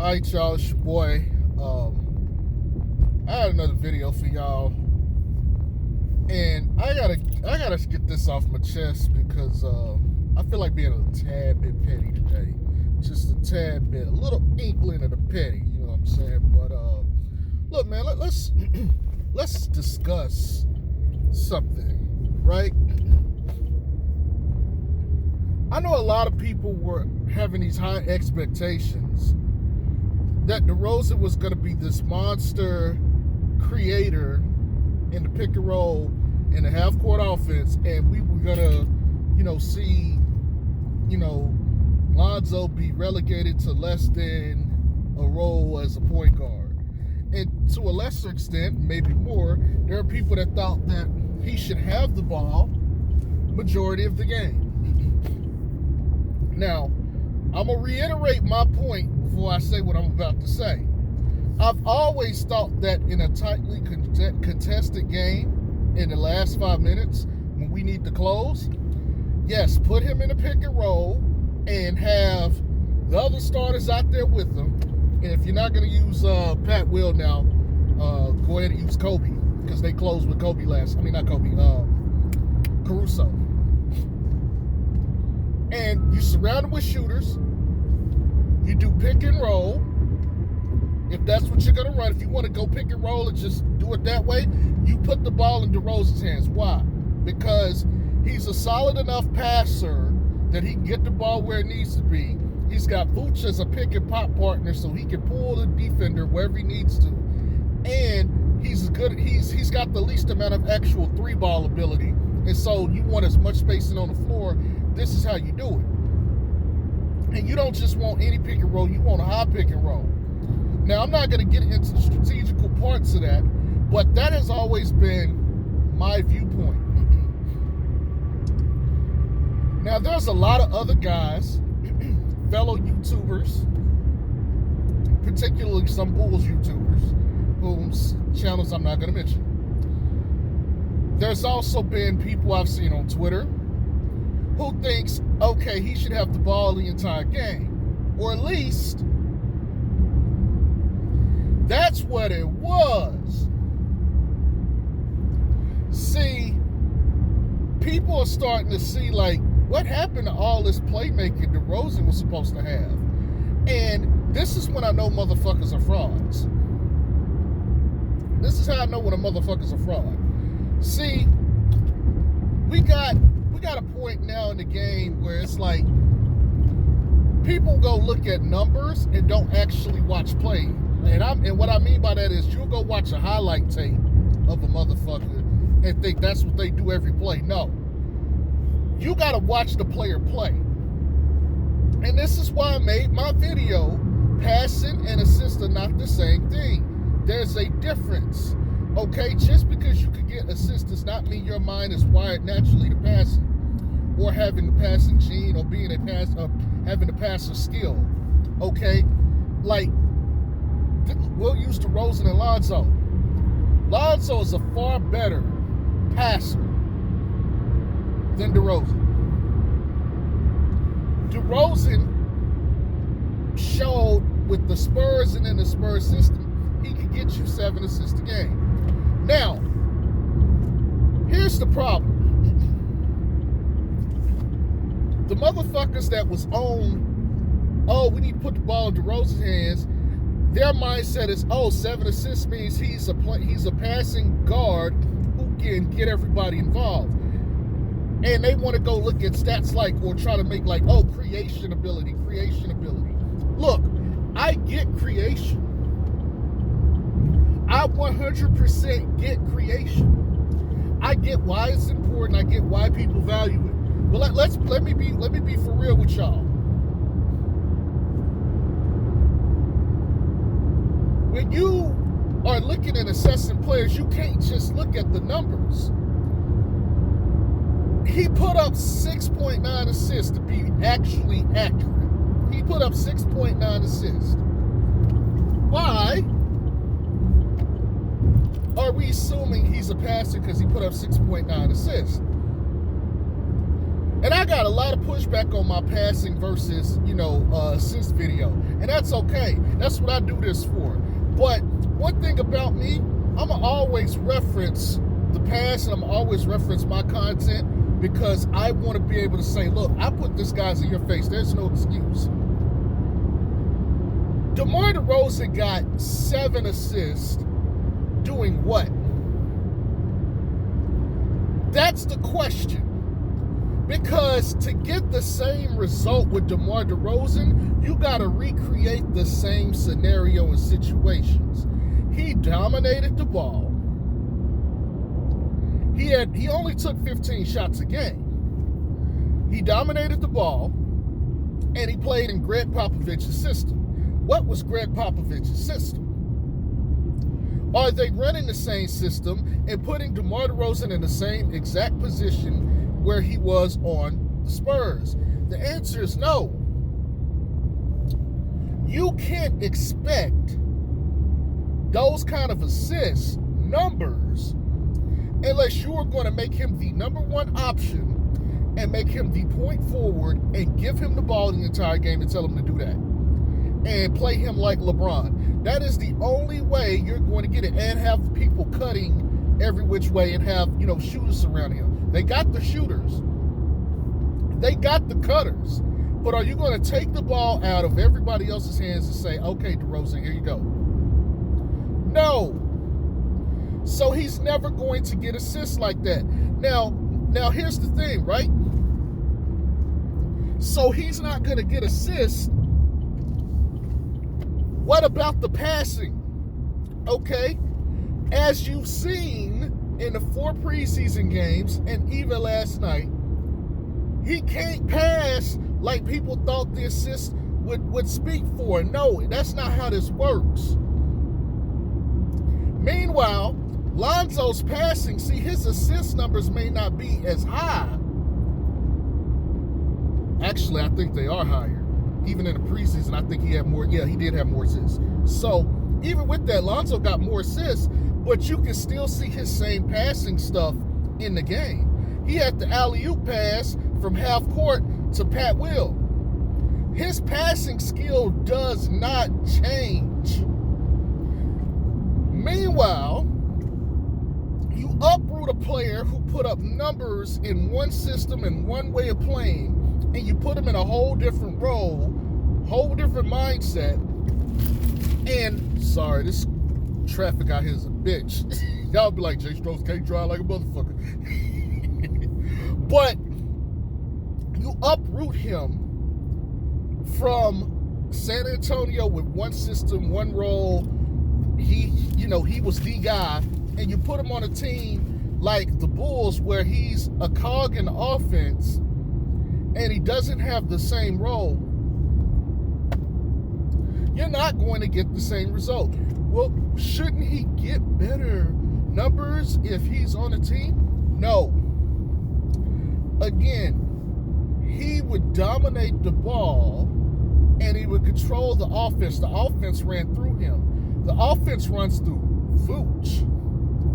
Alright, y'all, it's your boy. I had another video for y'all, and I gotta get this off my chest because I feel like being a tad bit petty today, just a tad bit, a little inkling of the petty. You know what I'm saying? But look, man, let's discuss something, right? I know a lot of people were having these high expectations that DeRozan was going to be this monster creator in the pick and roll in the half-court offense, and we were going to, see, Lonzo be relegated to less than a role as a point guard. And to a lesser extent, maybe more, there are people that thought that he should have the ball majority of the game. Now, I'm going to reiterate my point before I say what I'm about to say. I've always thought that in a tightly contested game in the last 5 minutes, when we need to close, yes, put him in a pick and roll and have the other starters out there with him. And if you're not going to use Pat Will now, go ahead and use Kobe, because they closed with Caruso. And you surround them with shooters. You do pick and roll. If that's what you're going to run, if you want to go pick and roll and just do it that way, you put the ball in DeRozan's hands. Why? Because he's a solid enough passer that he can get the ball where it needs to be. He's got Vooch as a pick and pop partner, so he can pull the defender wherever he needs to. And he's got the least amount of actual three-ball ability. And so you want as much spacing on the floor. This is how you do it. And you don't just want any pick and roll, you want a high pick and roll. Now, I'm not going to get into the strategical parts of that, but that has always been my viewpoint. Now, there's a lot of other guys, fellow YouTubers, particularly some Bulls YouTubers, whose channels I'm not going to mention. There's also been people I've seen on Twitter who thinks, okay, he should have the ball the entire game. Or at least, that's what it was. See, people are starting to see, like, what happened to all this playmaking DeRozan was supposed to have? And this is when I know motherfuckers are frauds. This is how I know when a motherfucker's a fraud. See, we got a point now in the game where it's like people go look at numbers and don't actually watch play. And what I mean by that is you'll go watch a highlight tape of a motherfucker and think that's what they do every play. No. You got to watch the player play. And this is why I made my video. Passing and assist are not the same thing. There's a difference. Okay? Just because you can get assist does not mean your mind is wired naturally to passing, or having the passing gene, or being having the passer skill. Okay? Like, we'll use DeRozan and Lonzo. Lonzo is a far better passer than DeRozan. DeRozan showed with the Spurs and in the Spurs system, he could get you 7 assists a game. Now, here's the problem. The motherfuckers that was on, we need to put the ball in DeRozan's hands, their mindset is, 7 assists means he's a passing guard who can get everybody involved. And they want to go look at stats or try to make creation ability. Look, I get creation. I 100% get creation. I get why it's important. I get why people value it. Well, let me be for real with y'all. When you are looking and assessing players, you can't just look at the numbers. He put up 6.9 assists to be actually accurate. He put up 6.9 assists. Why are we assuming he's a passer because he put up 6.9 assists? And I got a lot of pushback on my passing versus, assist video. And that's okay. That's what I do this for. But one thing about me, I'm going to always reference the past, and I'm going to always reference my content, because I want to be able to say, look, I put this guy's in your face. There's no excuse. DeMar DeRozan got 7 assists doing what? That's the question. Because to get the same result with DeMar DeRozan, you got to recreate the same scenario and situations. He dominated the ball. He only took 15 shots a game. He dominated the ball, and he played in Greg Popovich's system. What was Greg Popovich's system? Are they running the same system and putting DeMar DeRozan in the same exact position where he was on the Spurs? The answer is no. You can't expect those kind of assist numbers unless you are going to make him the number one option and make him the point forward and give him the ball the entire game and tell him to do that. And play him like LeBron. That is the only way you're going to get it, and have people cutting every which way and have, shooters surrounding him. They got the shooters. They got the cutters. But are you going to take the ball out of everybody else's hands and say, okay, DeRozan, here you go? No. So he's never going to get assists like that. Now here's the thing, right? So he's not going to get assists. What about the passing? Okay, as you've seen in the 4 preseason games and even last night, he can't pass like people thought the assist would speak for. No, that's not how this works. Meanwhile, Lonzo's passing, see, his assist numbers may not be as high. Actually, I think they are higher. Even in the preseason, I think he had more. Yeah, he did have more assists. So even with that, Lonzo got more assists, but you can still see his same passing stuff in the game. He had the alley-oop pass from half court to Pat Will. His passing skill does not change. Meanwhile, you uproot a player who put up numbers in one system and one way of playing, and you put him in a whole different role, whole different mindset. And sorry, this traffic out here is a bitch. Y'all be like, Jay Strokes can't drive like a motherfucker. But you uproot him from San Antonio with one system, one role. He was the guy, and you put him on a team like the Bulls where he's a cog in the offense and he doesn't have the same role. You're not going to get the same result. Well, shouldn't he get better numbers if he's on a team? No. Again, he would dominate the ball and he would control the offense. The offense ran through him. The offense runs through Vooch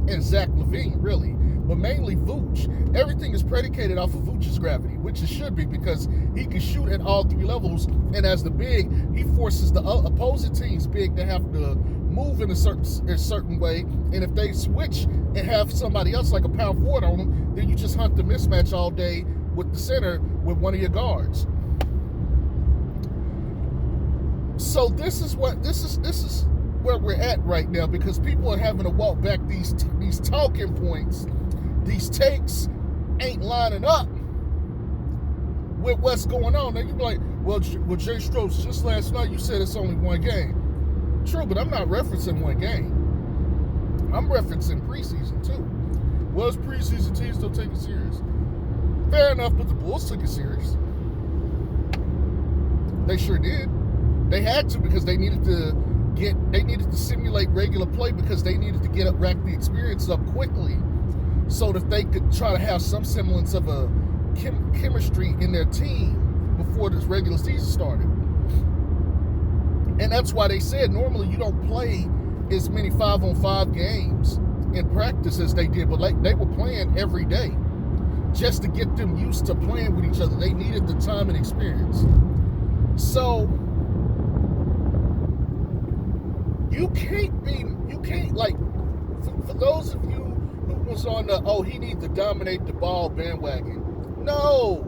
and Zach LaVine, really. But mainly Vooch. Everything is predicated off of Vooch's gravity, which it should be, because he can shoot at all 3 levels. And as the big, he forces the opposing team's big to have to move in a certain way. And if they switch and have somebody else like a power forward on them, then you just hunt the mismatch all day with the center with one of your guards. So this is where we're at right now, because people are having to walk back these talking points. These takes ain't lining up with what's going on. Now you be like, well, Jay Strokes, just last night you said it's only one game. True, but I'm not referencing one game. I'm referencing preseason too. Well, it's preseason, teams don't take it serious. Fair enough, but the Bulls took it serious. They sure did. They had to, because they needed to simulate regular play, because they needed to rack the experience up quickly so that they could try to have some semblance of a chemistry in their team before this regular season started. And that's why they said normally you don't play as many 5-on-5 games in practice as they did, but like they were playing every day. just to get them used to playing with each other. They needed the time and experience. So you can't like, for those of you who was on the, he needs to dominate the ball bandwagon. No,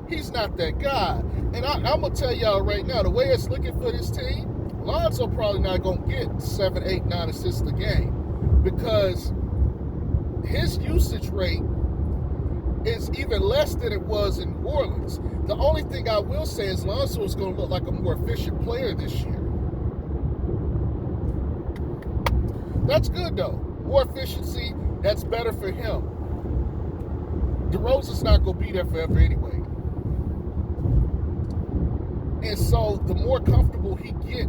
he's not that guy. And I'm going to tell y'all right now, the way it's looking for this team, Lonzo probably not going to get 7, 8, 9 assists a game because his usage rate is even less than it was in New Orleans. The only thing I will say is Lonzo is going to look like a more efficient player this year. That's good, though. More efficiency, that's better for him. DeRozan's not going to be there forever anyway. And so the more comfortable he get,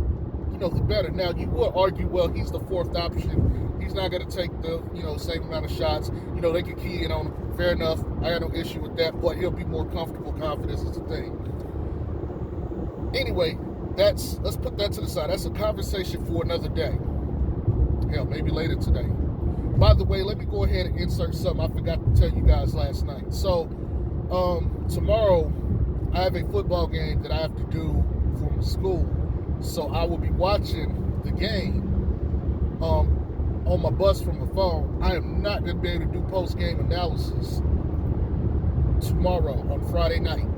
the better. Now, you would argue, well, he's the fourth option. He's not going to take the, same amount of shots. They can key in on him. Fair enough. I got no issue with that, but he'll be more comfortable. Confidence is the thing. Anyway, let's put that to the side. That's a conversation for another day. Hell, maybe later today. By the way, let me go ahead and insert something I forgot to tell you guys last night. So, tomorrow, I have a football game that I have to do for my school. So I will be watching the game on my bus from my phone. I am not going to be able to do post-game analysis tomorrow on Friday night.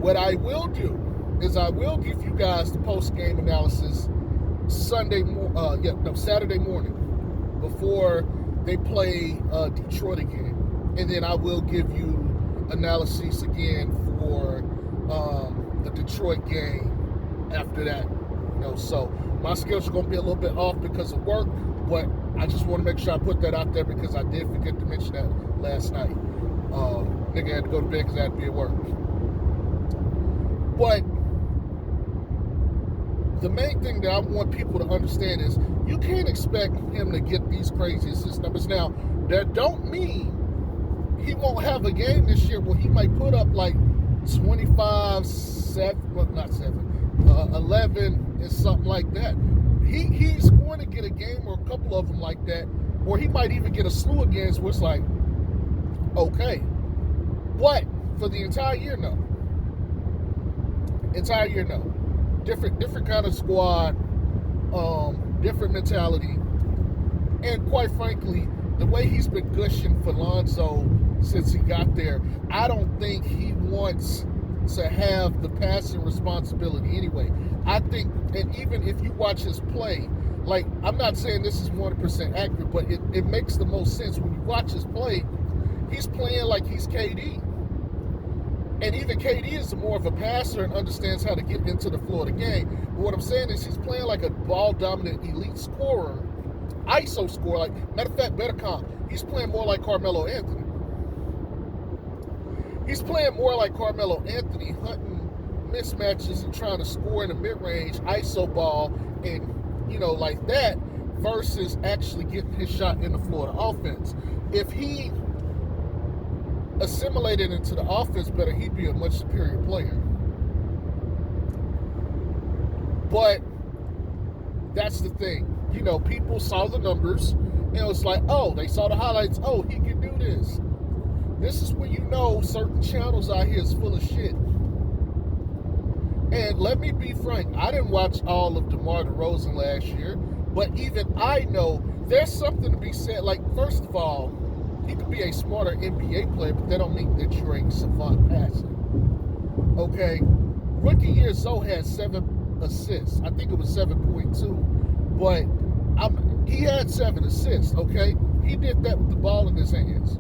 What I will do is I will give you guys the post-game analysis Saturday morning before they play Detroit again. And then I will give you analysis again for the Detroit game after that. So my schedule's going to be a little bit off because of work, but I just want to make sure I put that out there because I did forget to mention that last night. Nigga had to go to bed because I had to be at work. But the main thing that I want people to understand is you can't expect him to get these crazy assist numbers. Now, that don't mean he won't have a game this year where he might put up like 25, 11 and something like that. He's going to get a game or a couple of them like that, or he might even get a slew of games where it's like, okay. But for the entire year, no. Different kind of squad, different mentality, and quite frankly, the way he's been gushing for Lonzo since he got there, I don't think he wants to have the passing responsibility anyway. I think, and even if you watch his play, like, I'm not saying this is 100% accurate, but it makes the most sense. When you watch his play, he's playing like he's KD. And even KD is more of a passer and understands how to get into the flow of the game. But what I'm saying is he's playing like a ball-dominant elite scorer, ISO scorer. Like, matter of fact, better comp, he's playing more like Carmelo Anthony. He's playing more like Carmelo Anthony, hunting mismatches and trying to score in the mid-range, ISO ball, and, like that, versus actually getting his shot in the floor of the offense. If he assimilated into the offense better, he'd be a much superior player. But that's the thing. People saw the numbers, and it was like, they saw the highlights. He can do this. This is when certain channels out here is full of shit. And let me be frank, I didn't watch all of DeMar DeRozan last year, but even I know there's something to be said. Like, first of all, you could be a smarter NBA player, but that don't mean that you're a savant passer. Okay? Rookie year, Zoe had 7 assists. I think it was 7.2. But he had 7 assists, okay? He did that with the ball in his hands.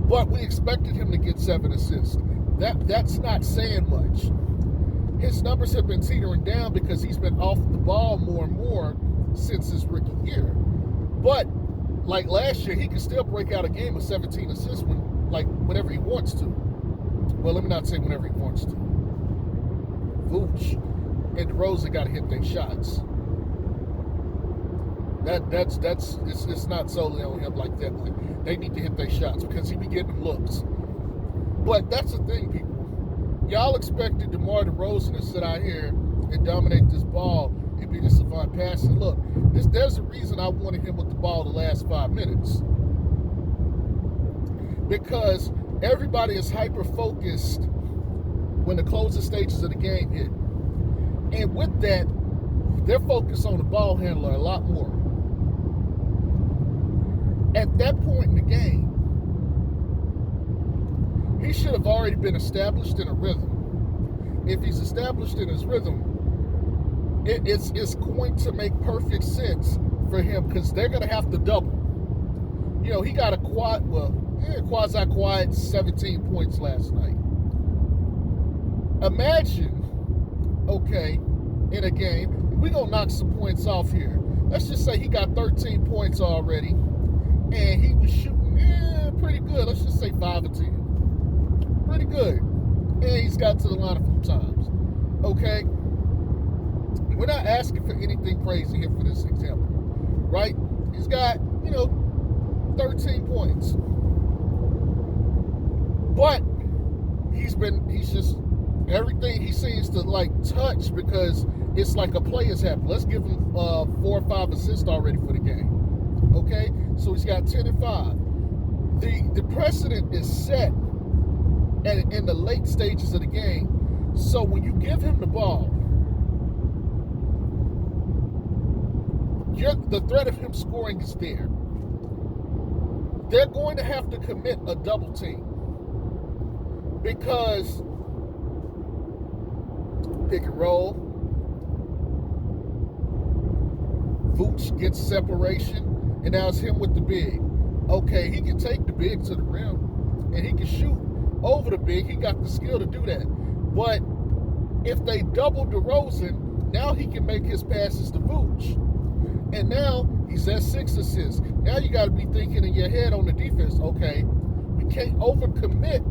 But we expected him to get 7 assists. That's not saying much. His numbers have been teetering down because he's been off the ball more and more since his rookie year. But like last year, he could still break out a game with 17 assists whenever he wants to. Well, let me not say whenever he wants to. Vooch and DeRozan got to hit their shots. It's not solely on him like that. They need to hit their shots because he be getting them looks. But that's the thing, people. Y'all expected DeMar DeRozan to sit out here and dominate this ball and be the savant passer. Look, there's a reason I wanted him with the ball the last 5 minutes. because everybody is hyper-focused when the closing stages of the game hit. And with that, they're focused on the ball handler a lot more. At that point in the game, he should have already been established in a rhythm. If he's established in his rhythm, it's going to make perfect sense for him because they're going to have to double. You know, he got a quasi-quiet 17 points last night. Imagine, okay, in a game, we're going to knock some points off here. Let's just say he got 13 points already, and he was shooting pretty good. Let's just say 5 or 10. Pretty good. And he's got to the line a few times. Okay? We're not asking for anything crazy here for this example. Right? He's got, 13 points. But he's just everything he seems to touch because it's like a play has happened. Let's give him 4 or 5 assists already for the game. Okay? So he's got 10 and 5. The precedent is set in the late stages of the game. So when you give him the ball, the threat of him scoring is there. They're going to have to commit a double team because pick and roll, Vooch gets separation, and now it's him with the big. Okay, he can take the big to the rim, and he can shoot over the big. He got the skill to do that. But if they double DeRozan, now he can make his passes to Vooch. And now he's at 6 assists. Now you got to be thinking in your head on the defense, okay, we can't overcommit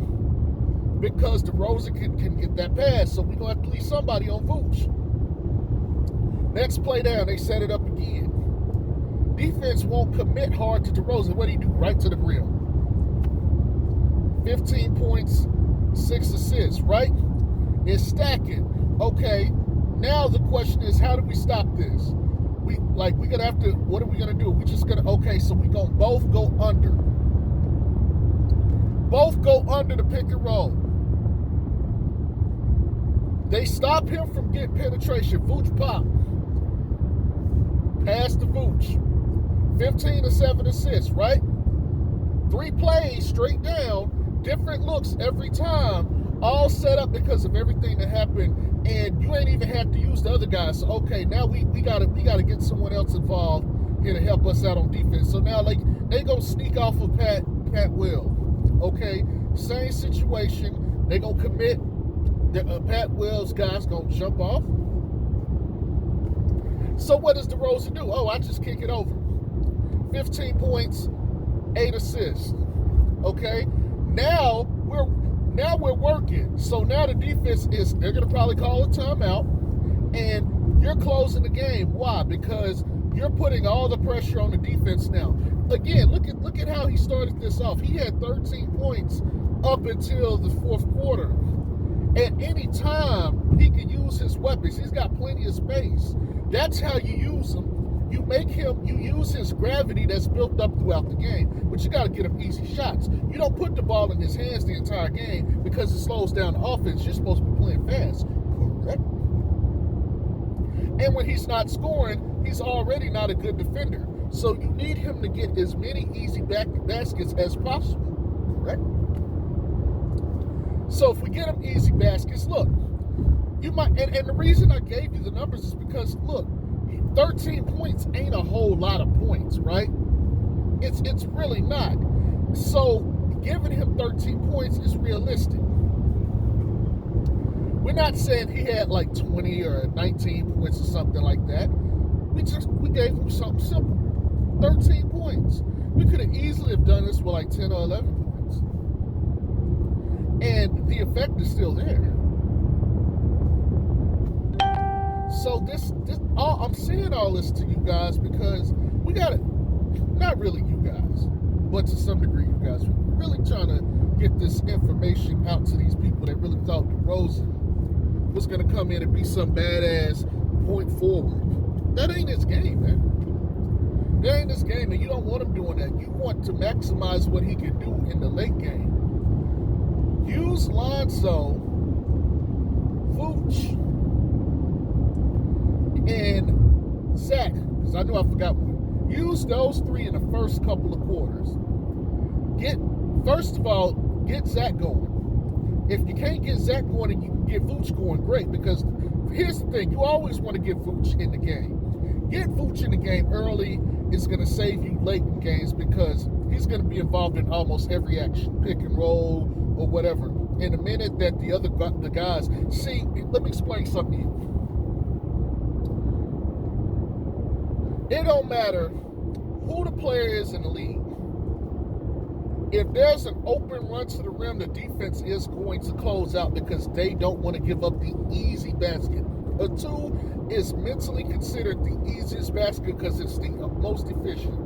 because DeRozan can get that pass. So we're going to have to leave somebody on Vooch. Next play down, they set it up again. Defense won't commit hard to DeRozan. What do you do? Right to the rim. 15 points, 6 assists, right? It's stacking. Okay, now the question is, how do we stop this? We're gonna have to, what are we gonna do? We just gonna, okay, so we gonna both go under. Both go under the pick and roll. They stop him from getting penetration. Vooch pop. Pass to Vooch. 15 and 7 assists, right? 3 plays straight down, different looks every time, all set up because of everything that happened, and you ain't even have to use the other guys. So okay, now we gotta get someone else involved here to help us out on defense. So now they gonna sneak off of Pat Will. Okay, same situation. They gonna commit. Pat Will's guys gonna jump off. So what does DeRozan do? Oh, I just kick it over. 15 points, 8 assists. Okay, now we're working. So now the defense they're gonna probably call a timeout, and you're closing the game. Why? Because you're putting all the pressure on the defense now. Again, look at how he started this off. He had 13 points up until the fourth quarter. At any time, he can use his weapons. He's got plenty of space. That's how you use him. You use his gravity that's built up throughout the game, but you got to get him easy shots. You don't put the ball in his hands the entire game because it slows down the offense. You're supposed to be playing fast, correct? And when he's not scoring, he's already not a good defender. So you need him to get as many easy baskets as possible, correct? So if we get him easy baskets, look, you might, and the reason I gave you the numbers is because, look, 13 points ain't a whole lot of points, right? It's really not. So giving him 13 points is realistic. We're not saying he had like 20 or 19 points or something like that. We gave him something simple. 13 points. We could have easily have done this with like 10 or 11 points. And the effect is still there. So this I'm saying all this to you guys because we got it. Not really you guys, but to some degree you guys. We're really trying to get this information out to these people that really thought DeRozan was going to come in and be some badass point forward. That ain't his game, man. during this game, and you don't want him doing that. You want to maximize what he can do in the late game. Use Lonzo, Vooch, and Zach, because I knew I forgot one. Use those three in the first couple of quarters. First of all, get Zach going. If you can't get Zach going and you can get Vooch going, great, because here's the thing. You always want to get Vooch in the game. Get Vooch in the game early is going to save you late in games because he's going to be involved in almost every action, pick and roll or whatever. In the minute that the guys see, let me explain something to you. It don't matter who the player is in the league. If there's an open run to the rim, the defense is going to close out because they don't want to give up the easy basket. A two is mentally considered the easiest basket because it's the most efficient.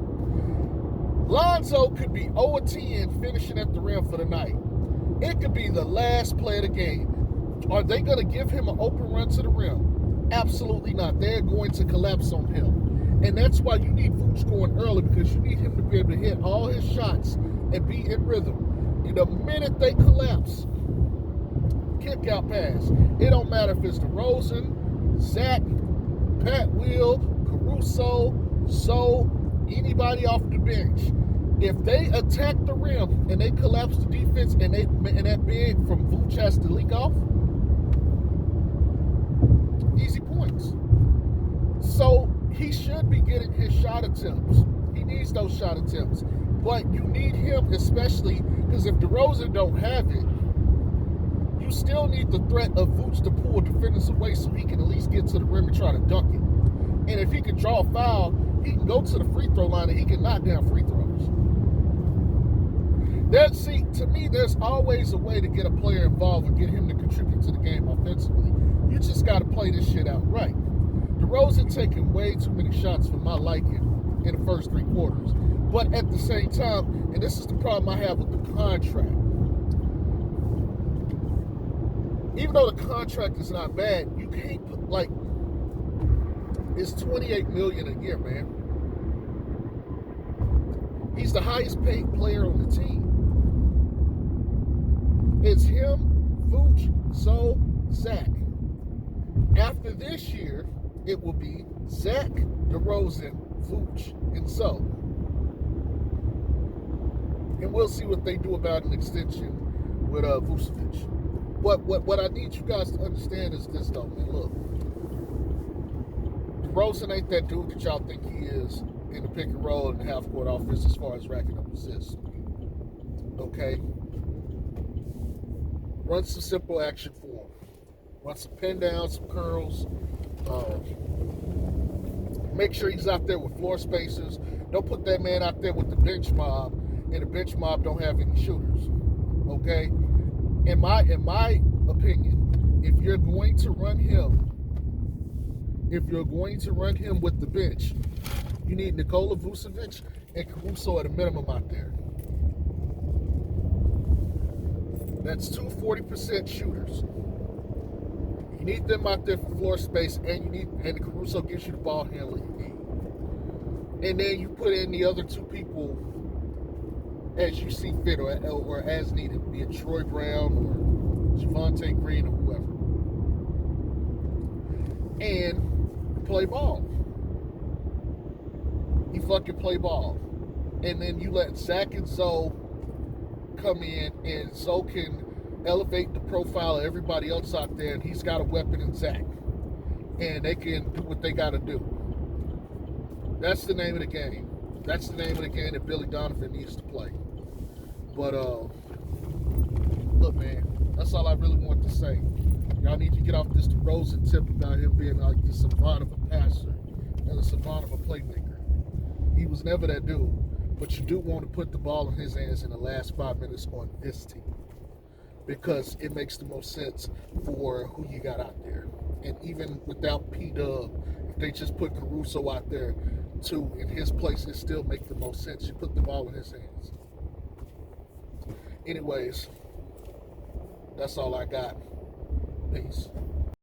Lonzo could be 0-10 finishing at the rim for the night. It could be the last play of the game. Are they going to give him an open run to the rim? Absolutely not. They're going to collapse on him. And that's why you need Vooch going early because you need him to be able to hit all his shots and be in rhythm. The minute they collapse, kick out pass. It don't matter if it's DeRozan, Zach, Pat Will, Caruso, Zoe, anybody off the bench. If they attack the rim and they collapse the defense and that big from Vooch has to leak off, easy points. So he should be getting his shot attempts. He needs those shot attempts. But you need him especially because if DeRozan don't have it, you still need the threat of Vooch to pull defenders away so he can at least get to the rim and try to dunk it. And if he can draw a foul, he can go to the free throw line and he can knock down free throws. To me, there's always a way to get a player involved and get him to contribute to the game offensively. You just got to play this shit out right. DeRozan taking way too many shots for my liking in the first three quarters. But at the same time, and this is the problem I have with the contract. Even though the contract is not bad, you can't put, it's $28 million a year, man. He's the highest paid player on the team. It's him, Vooch, Zoe, Zach. After this year, it will be Zach, DeRozan, Vooch, and Zoe. And we'll see what they do about an extension with Vucevic. What I need you guys to understand is this, though, man. Look, DeRozan ain't that dude that y'all think he is in the pick and roll and half-court offense as far as racking up assists. Okay? Run some simple action for him. Run some pin downs, some curls. Make sure he's out there with floor spacers. Don't put that man out there with the bench mob, and the bench mob don't have any shooters. Okay? In my opinion, if you're going to run him with the bench, you need Nikola Vucevic and Caruso at a minimum out there. That's 2 40% shooters. You need them out there for floor space, and Caruso gives you the ball handling you need. And then you put in the other two people as you see fit or as needed, be it Troy Brown or Javonte Green or whoever. And play ball. You fucking play ball. And then you let Zach and Zoe come in, and Zoe can elevate the profile of everybody else out there, and he's got a weapon in Zach. And they can do what they got to do. That's the name of the game. That's the name of the game that Billy Donovan needs to play. But, look, man, that's all I really want to say. Y'all need to get off this DeRozan tip about him being like the savant of a passer and a savant of a playmaker. He was never that dude. But you do want to put the ball in his hands in the last 5 minutes on this team because it makes the most sense for who you got out there. And even without P-Dub, if they just put Caruso out there too in his place, it still makes the most sense. You put the ball in his hands. Anyways, that's all I got. Peace.